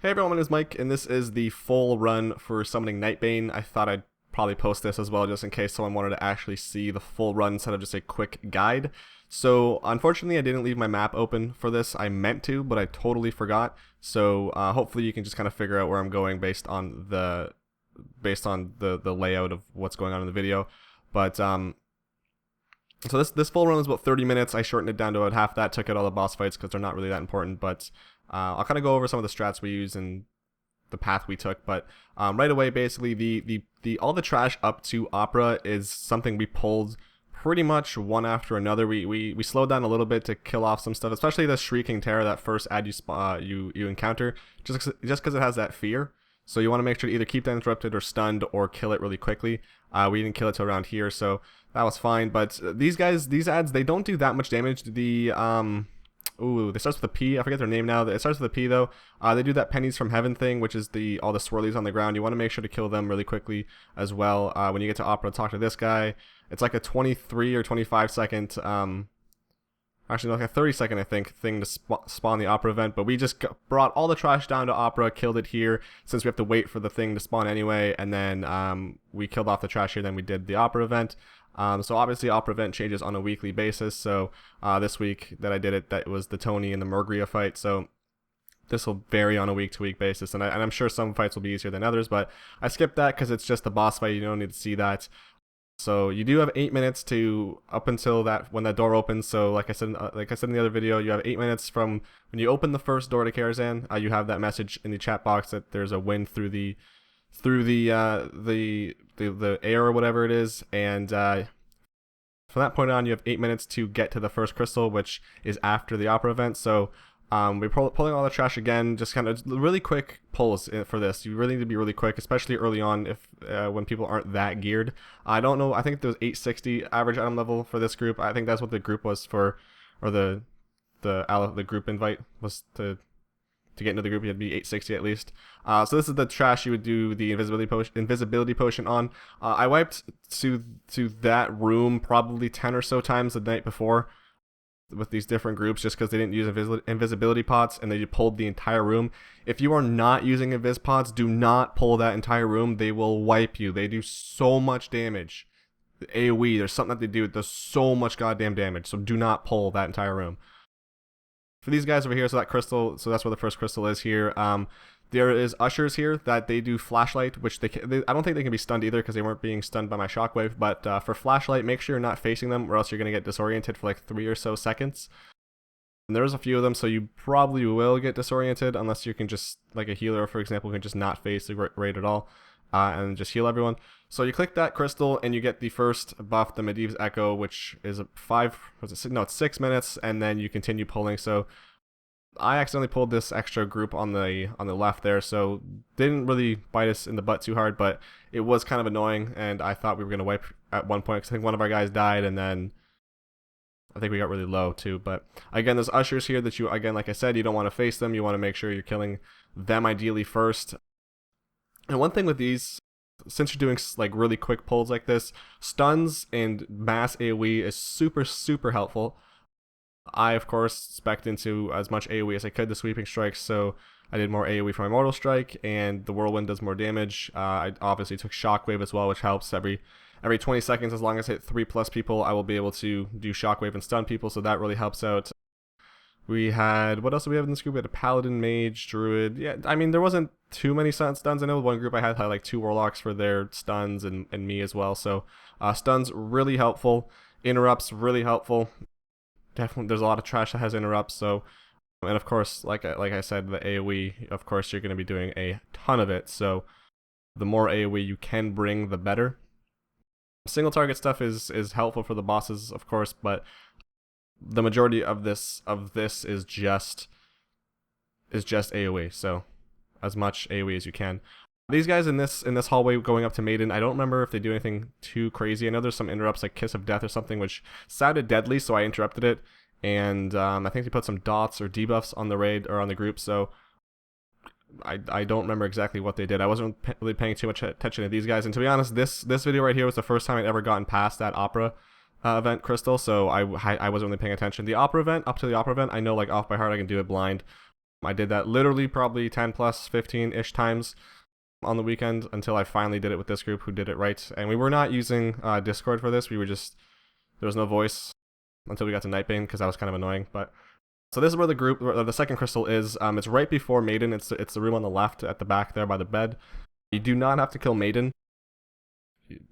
Hey everyone, my name is Mike, and this is the full run for summoning Nightbane. I thought I'd probably post this as well just in case someone wanted to actually see the full run instead of just a quick guide. So unfortunately I didn't leave my map open for this. I meant to, but I totally forgot. So hopefully you can just kind of figure out where I'm going based on the layout of what's going on in the video. But so this full run was about 30 minutes. I shortened it down to about half that, took out all the boss fights because they're not really that important, but I'll kind of go over some of the strats we use and the path we took. But right away, basically, the all the trash up to Opera is something we pulled pretty much one after another. We slowed down a little bit to kill off some stuff, especially the Shrieking Terror, that first ad you encounter, just because it has that fear. So you want to make sure to either keep that interrupted or stunned or kill it really quickly. We didn't kill it till around here, so that was fine. But these ads, they don't do that much damage. Ooh, it starts with a P. I forget their name now. It starts with a P though. They do that pennies from heaven thing, which is all the swirlies on the ground. You want to make sure to kill them really quickly as well. When you get to Opera, talk to this guy. It's like a 23 or 25 second, actually like a 30-second I think thing to spawn the Opera event. But we just brought all the trash down to Opera, killed it here since we have to wait for the thing to spawn anyway, and then we killed off the trash here. Then we did the Opera event. So obviously Opera event changes on a weekly basis. So this week that I did it, that was the Tony and the Murgria fight. So this will vary on a week-to-week basis, and I'm sure some fights will be easier than others. But I skipped that because it's just the boss fight. You don't need to see that. So you do have 8 minutes to up until that when that door opens. So like I said in the other video, you have 8 minutes from when you open the first door to Karazhan. You have that message in the chat box that there's a wind through the air or whatever it is, and from that point on you have 8 minutes to get to the first crystal, which is after the Opera event. So we're pulling all the trash again, just kind of really quick pulls for this. You really need to be really quick, especially early on if when people aren't that geared. I don't know, I think there was 860 average item level for this group. I think that's what the group was for, or the group invite was to get into the group. You had to be 860 at least. So this is the trash you would do the invisibility potion on. I wiped to that room probably 10 or so times the night before with these different groups, just because they didn't use invisibility pots and they pulled the entire room. If you are not using invis pots, do not pull that entire room. They will wipe you. They do so much damage. The AoE, there's something that they do that does so much goddamn damage, so do not pull that entire room. For these guys over here, so that crystal, so that's where the first crystal is here. There is ushers here that they do flashlight, which I don't think they can be stunned either because they weren't being stunned by my shockwave. But for flashlight, make sure you're not facing them, or else you're gonna get disoriented for like 3 or so seconds. And there's a few of them, so you probably will get disoriented unless you can just, like a healer, for example, can just not face the raid at all, and just heal everyone. So you click that crystal and you get the first buff, the Medivh's Echo, which is it's 6 minutes, and then you continue pulling. So I accidentally pulled this extra group on the left there, so didn't really bite us in the butt too hard, but it was kind of annoying, and I thought we were gonna wipe at one point because I think one of our guys died, and then I think we got really low too. But again, there's ushers here that again, like I said, you don't want to face them. You want to make sure you're killing them ideally first. And one thing with these, since you're doing like really quick pulls like this, stuns and mass AoE is super helpful. I, of course, spec'd into as much AoE as I could, the sweeping strikes, so I did more AoE for my mortal strike, and the whirlwind does more damage. I obviously took shockwave as well, which helps. Every 20 seconds, as long as I hit 3+ people, I will be able to do shockwave and stun people, so that really helps out. We had, what else do we have in this group? We had a paladin, mage, druid. Yeah, I mean, there wasn't too many stuns. I know one group I had like 2 warlocks for their stuns, and me as well, so stuns really helpful. Interrupts really helpful. Definitely, there's a lot of trash that has interrupts. So, and of course, like I said, the AoE, of course, you're going to be doing a ton of it. So, the more AoE you can bring, the better. Single target stuff is helpful for the bosses, of course, but the majority of this is just AoE. So, as much AoE as you can. These guys in this hallway going up to Maiden, I don't remember if they do anything too crazy. I know there's some interrupts like Kiss of Death or something, which sounded deadly, so I interrupted it. And I think they put some dots or debuffs on the raid or on the group, so I don't remember exactly what they did. I wasn't really paying too much attention to these guys. And to be honest, this video right here was the first time I'd ever gotten past that Opera event crystal, so I wasn't really paying attention. The Opera event, up to the Opera event, I know like off by heart I can do it blind. I did that literally probably 10 plus 15-ish times on the weekend until I finally did it with this group who did it right. And we were not using Discord for this. We were just, there was no voice until we got to Nightbane because that was kind of annoying. But so this is where the group, the second crystal is. It's right before Maiden. It's the room on the left at the back there by the bed. You do not have to kill Maiden.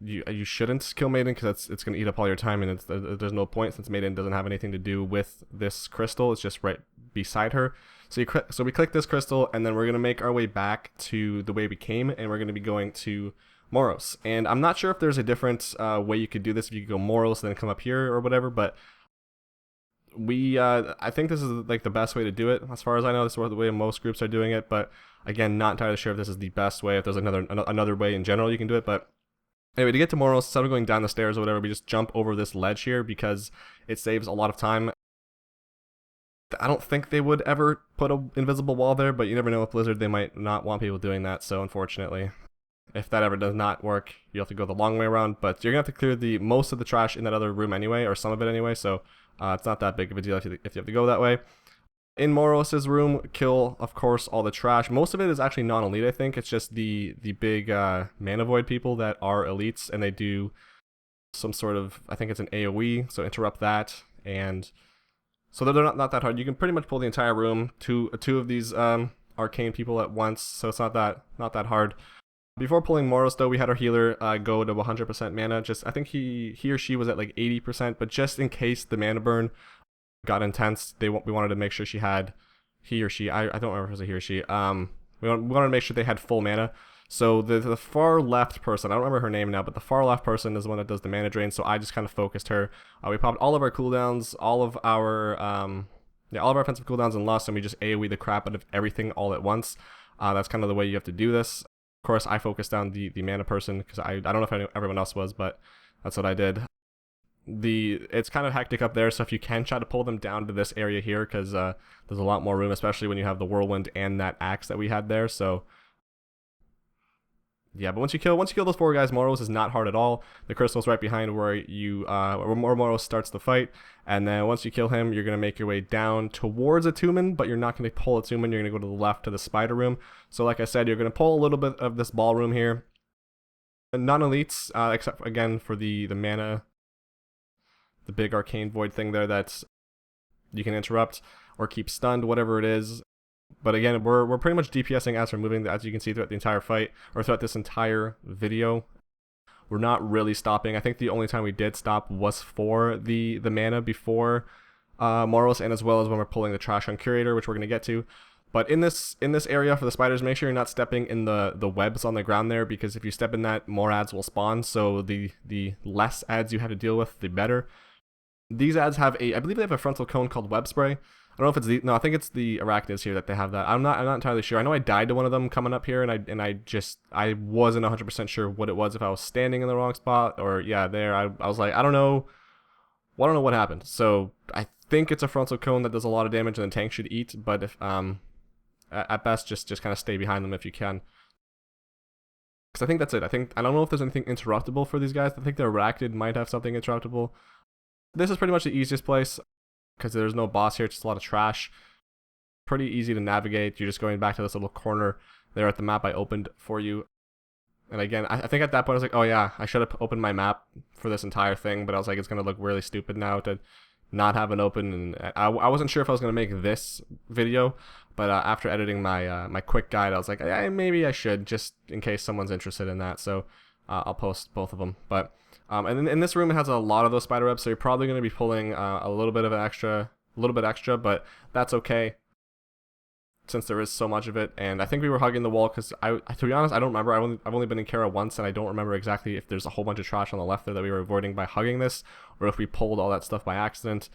You shouldn't kill Maiden because it's going to eat up all your time, and there's no point since Maiden doesn't have anything to do with this crystal. It's just right beside her. So we click this crystal, and then we're going to make our way back to the way we came, and we're going to be going to Moros. And I'm not sure if there's a different way you could do this, if you could go Moros and then come up here or whatever, but I think this is like the best way to do it. As far as I know, this is the way most groups are doing it, but again, not entirely sure if this is the best way, if there's another way in general you can do it, but anyway, to get to Moros, instead of going down the stairs or whatever, we just jump over this ledge here because it saves a lot of time. I don't think they would ever put an invisible wall there, but you never know with Blizzard, they might not want people doing that, so unfortunately, if that ever does not work, you have to go the long way around, but you're going to have to clear most of the trash in that other room anyway, or some of it anyway, so it's not that big of a deal if you have to go that way. In Moros' room, kill, of course, all the trash. Most of it is actually non-elite, I think. It's just the big mana void people that are elites, and they do some sort of, I think it's an AoE, so interrupt that. And so they're not that hard. You can pretty much pull the entire room, two of these arcane people at once, so it's not that hard. Before pulling Moros, though, we had our healer go to 100% mana. I think he or she was at like 80%, but just in case the mana burn got intense, we wanted to make sure he or she, I don't remember if it was a he or she, we wanted to make sure they had full mana. So the far left person, I don't remember her name now, but the far left person is the one that does the mana drain, so I just kind of focused her. We popped all of our cooldowns, all of our offensive cooldowns and lust, and we just AoE the crap out of everything all at once. That's kind of the way you have to do this. Of course, I focused on the mana person, because I don't know if everyone else was, but that's what I did. It's kind of hectic up there, so if you can try to pull them down to this area here, because there's a lot more room, especially when you have the whirlwind and that axe that we had there. So yeah, but once you kill those four guys, Moros is not hard at all. The crystal's right behind where Moros starts the fight, and then once you kill him, you're gonna make your way down towards a Tumen, but you're not gonna pull a Tumen. You're gonna go to the left to the spider room. So like I said, you're gonna pull a little bit of this ballroom here. Non-elites, except again for the mana, the big arcane void thing there that you can interrupt or keep stunned, whatever it is. But again, we're pretty much DPSing as we're moving, as you can see throughout the entire fight, or throughout this entire video. We're not really stopping. I think the only time we did stop was for the mana before Moros, and as well as when we're pulling the trash on Curator, which we're going to get to. But in this area for the spiders, make sure you're not stepping in the webs on the ground there, because if you step in that, more ads will spawn, so the less ads you have to deal with, the better. These ads have I believe they have a frontal cone called web spray. I don't know if it's I think it's the arachnids here that they have that. I'm not entirely sure. I know I died to one of them coming up here, and I wasn't 100% sure what it was, if I was standing in the wrong spot, or yeah, there I was like, I don't know what happened. So I think it's a frontal cone that does a lot of damage, and the tank should eat, but if at best just kind of stay behind them if you can. Because I think that's it. I don't know if there's anything interruptible for these guys. I think the arachnid might have something interruptible. This is pretty much the easiest place, because there's no boss here, it's just a lot of trash. Pretty easy to navigate. You're just going back to this little corner there at the map I opened for you. And again, I think at that point I was like, oh yeah, I should have opened my map for this entire thing, but I was like, it's going to look really stupid now to not have it open. And I wasn't sure if I was going to make this video, but after editing my quick guide, I was like, maybe I should, just in case someone's interested in that. So I'll post both of them. But and in this room, it has a lot of those spider webs, so you're probably going to be pulling a little bit extra, but that's okay, since there is so much of it. And I think we were hugging the wall, because to be honest, I don't remember. I've only been in Kara once, and I don't remember exactly if there's a whole bunch of trash on the left there that we were avoiding by hugging this, or if we pulled all that stuff by accident.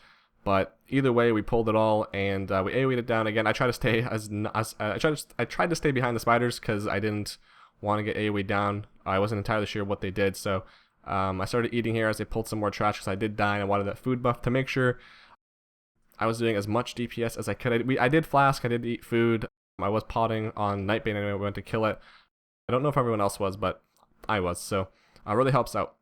But either way, we pulled it all, and we AoE'd it down. Again, I tried to stay I tried to stay behind the spiders, because I didn't want to get AoE'd down. I wasn't entirely sure what they did, so I started eating here as they pulled some more trash, because I did die and I wanted that food buff to make sure I was doing as much DPS as I could. I did flask, I did eat food. I was potting on Nightbane anyway, we went to kill it. I don't know if everyone else was, but I was, so it really helps out.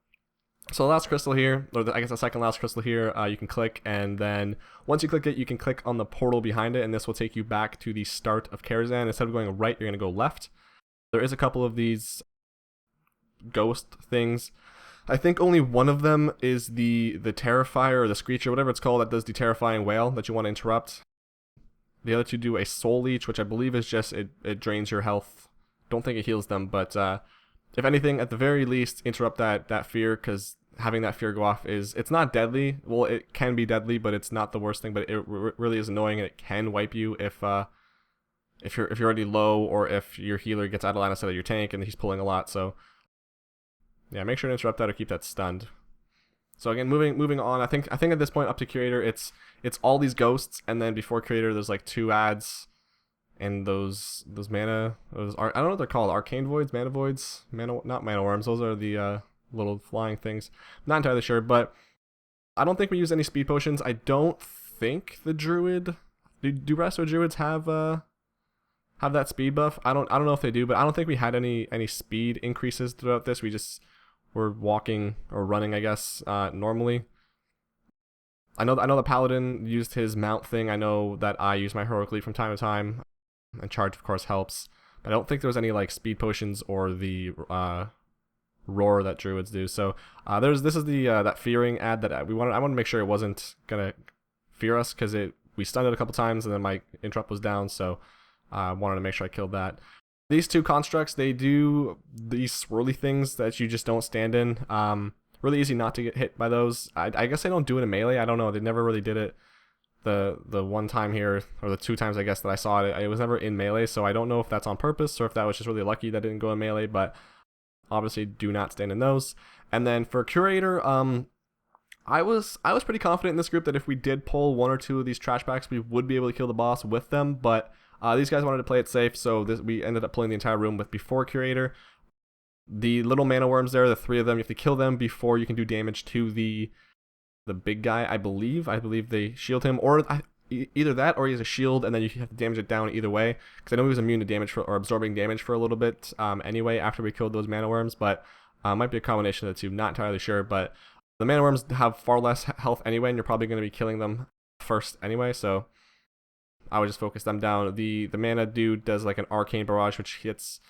So the last crystal here, or I guess the second last crystal here, you can click, and then once you click it, you can click on the portal behind it, and this will take you back to the start of Karazhan. Instead of going right, you're going to go left. There is a couple of these ghost things. I think only one of them is the Terrifier or the Screecher, whatever it's called, that does the terrifying wail that you want to interrupt. The other two do a soul leech, which I believe is just, it drains your health. Don't think it heals them, but if anything, at the very least, interrupt that fear, because having that fear go off it's not deadly. Well, it can be deadly, but it's not the worst thing, but it really is annoying, and it can wipe you if you're already low, or if your healer gets out of line instead of your tank and he's pulling a lot. So yeah, make sure to interrupt that or keep that stunned. So again, moving on, I think at this point up to Curator, it's all these ghosts, and then before Curator there's like 2 ads, and those mana, I don't know what they're called, arcane voids, mana voids, not mana worms. Those are the little flying things. Not entirely sure, but I don't think we use any speed potions. I don't think the druid, do resto druids have that speed buff? I don't know if they do, but I don't think we had any speed increases throughout this. We just were walking or running, I guess, normally. I know the paladin used his mount thing. I know that I use my heroic leap from time to time, and charge of course helps. But I don't think there was any like speed potions or the roar that druids do. So this is the that fearing ad that I wanted to make sure it wasn't gonna fear us, because we stunned it a couple times and then my interrupt was down. So I wanted to make sure I killed that. These 2 constructs, they do these swirly things that you just don't stand in. Really easy not to get hit by those. I guess they don't do it in melee. I don't know. They never really did it. The one time here, or the 2 times I guess that I saw it, it was never in melee. So I don't know if that's on purpose or if that was just really lucky that it didn't go in melee. But obviously, do not stand in those. And then for Curator, I was pretty confident in this group that if we did pull 1 or 2 of these trash packs, we would be able to kill the boss with them. But these guys wanted to play it safe, so we ended up pulling the entire room with before Curator. The little mana worms there, the 3 of them, you have to kill them before you can do damage to the big guy. I believe they shield him, or either that, or he has a shield, and then you have to damage it down either way. Because I know he was immune to damage or absorbing damage for a little bit anyway after we killed those mana worms, but might be a combination of the 2. Not entirely sure, but the mana worms have far less health anyway, and you're probably going to be killing them first anyway. So I would just focus them down. The mana dude does like an arcane barrage, which hits.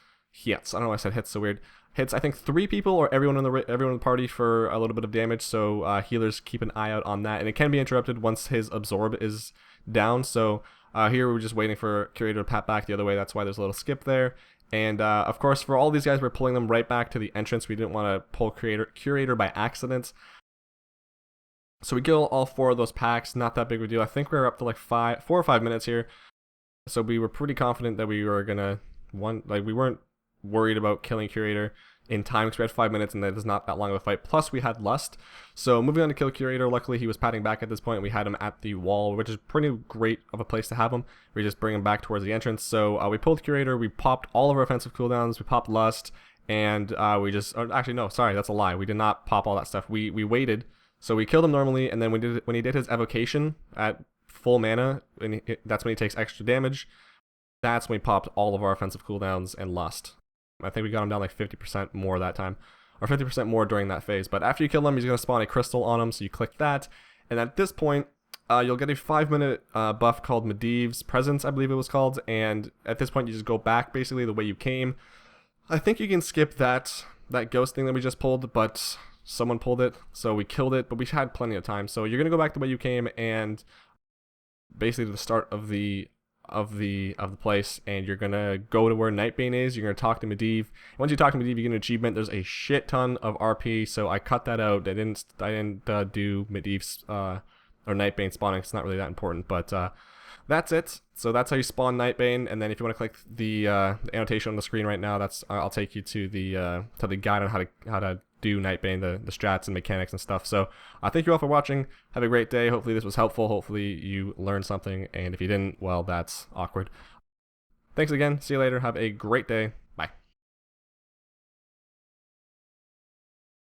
I don't know why I said hits so weird. Hits I think 3 people or everyone in the party for a little bit of damage. So healers keep an eye out on that, and it can be interrupted once his absorb is down. So here we're just waiting for Curator to pat back the other way. That's why there's a little skip there. And of course, for all these guys, we're pulling them right back to the entrance. We didn't want to pull Curator by accident. So we kill all 4 of those packs. Not that big of a deal. I think we're up to like 4 or 5 minutes here. So we were pretty confident that we were gonna we weren't worried about killing Curator in time, because we had 5 minutes and that is not that long of a fight. Plus we had Lust. So moving on to kill Curator, luckily he was patting back at this point. We had him at the wall, which is pretty great of a place to have him. We just bring him back towards the entrance. So we pulled Curator, we popped all of our offensive cooldowns, we popped Lust, and actually no, sorry, that's a lie. We did not pop all that stuff. We waited. So we killed him normally, and then when he did his evocation at full mana, and that's when he takes extra damage. That's when we popped all of our offensive cooldowns and Lust. I think we got him down like 50% more that time, or 50% more during that phase. But after you kill him, he's going to spawn a crystal on him, so you click that. And at this point, you'll get a 5-minute buff called Medivh's Presence, I believe it was called. And at this point, you just go back basically the way you came. I think you can skip that ghost thing that we just pulled, but someone pulled it, so we killed it. But we had plenty of time, so you're going to go back the way you came, and basically to the start of the place, and you're gonna go to where Nightbane is. You're gonna talk to Medivh. Once you talk to Medivh, you get an achievement. There's a shit ton of RP, so I cut that out. I didn't do Medivh's or Nightbane spawning. It's not really that important, but that's it. So that's how you spawn Nightbane. And then if you want to click the annotation on the screen right now, I'll take you to the guide on how to do Nightbane, the strats and mechanics and stuff. So thank you all for watching. Have a great day. Hopefully this was helpful. Hopefully you learned something, and if you didn't, well, that's awkward. Thanks again. See you later. Have a great day.